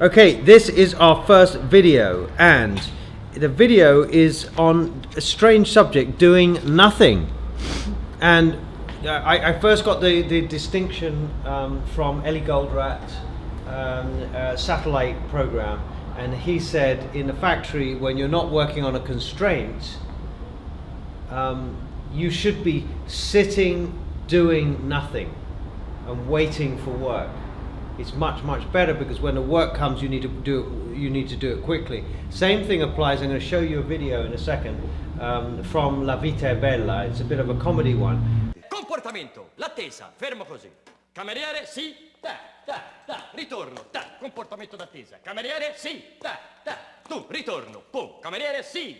Okay, this is our first video, and the video is on a strange subject, doing nothing. And I first got the distinction from Eli Goldratts' satellite program, and he said in the factory, when you're not working on a constraint, you should be sitting doing nothing and waiting for work. It's much better, because when the work comes, you need to do it quickly. Same thing applies. I'm going to show you a video in a second from La Vita è Bella. It's a bit of a comedy one. Comportamento, l'attesa, fermo così. Cameriere, sì, ritorno, comportamento d'attesa. Cameriere, sì, tu, ritorno, pum. Cameriere, sì,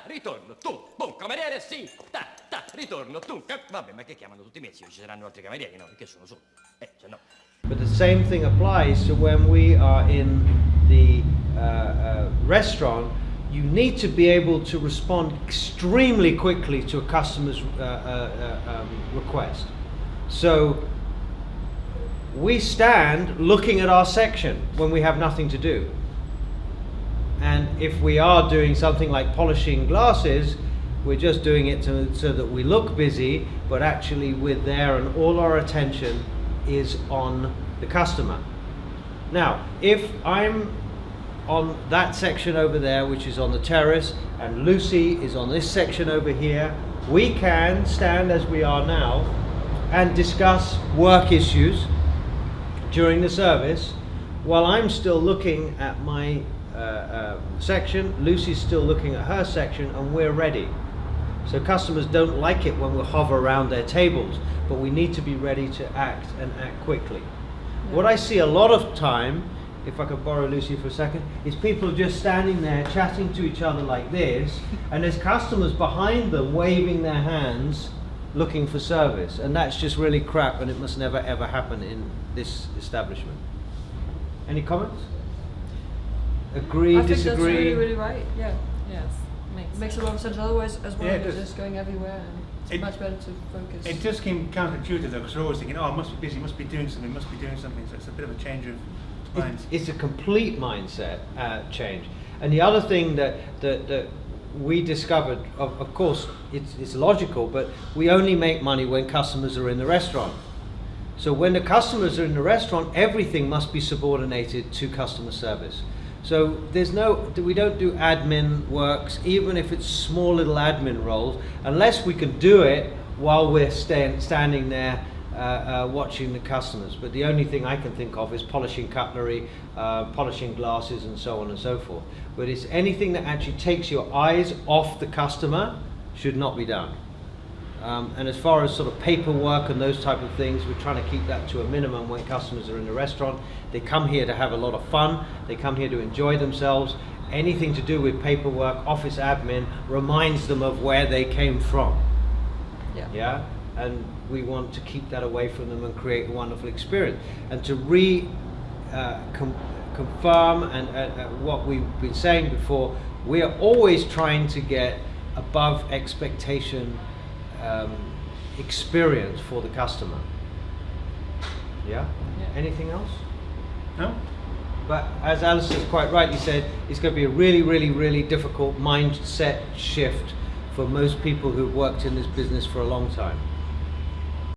ritorno, tu, pum. Cameriere, sì, ritorno, tu. Vabbè, ma che chiamano tutti i mezzi? Ci saranno altri camerieri, no? Perché sono solo. Se no. But the same thing applies to when we are in the restaurant. You need to be able to respond extremely quickly to a customer's request. So we stand looking at our section when we have nothing to do. And if we are doing something like polishing glasses, we're just doing it so that we look busy, but actually we're there and all our attention is on the customer. Now, if I'm on that section over there, which is on the terrace, and Lucy is on this section over here, we can stand as we are now and discuss work issues during the service while I'm still looking at my section, Lucy's still looking at her section, and we're ready. So customers don't like it when we hover around their tables, but we need to be ready to act, and act quickly. Yeah. What I see a lot of time, if I could borrow Lucy for a second, is people just standing there chatting to each other like this, and there's customers behind them waving their hands looking for service, and that's just really crap, and it must never ever happen in this establishment. Any comments? Agree, I disagree? think that's really right. Yeah. Yes. Makes a lot of sense. Otherwise, as well, Yeah, you're just going everywhere, and it's much better to focus. It does seem counterintuitive though, because we're always thinking, oh, I must be busy, must be doing something, so it's a bit of a change of mind. It's a complete mindset change. And the other thing that we discovered, of course, it's logical, but we only make money when customers are in the restaurant. So when the customers are in the restaurant, everything must be subordinated to customer service. So we don't do admin works, even if it's small little admin roles, unless we can do it while we're standing there watching the customers. But the only thing I can think of is polishing cutlery, polishing glasses, and so on and so forth. But it's anything that actually takes your eyes off the customer should not be done. And as far as sort of paperwork and those type of things, we're trying to keep that to a minimum when customers are in the restaurant. They come here to have a lot of fun. They come here to enjoy themselves. Anything to do with paperwork, office admin, reminds them of where they came from. Yeah? And we want to keep that away from them and create a wonderful experience. And to confirm and what we've been saying before, we are always trying to get above expectation experience for the customer. Yeah? Anything else? No? But as Alistair's quite rightly said, it's going to be a really difficult mindset shift for most people who've worked in this business for a long time.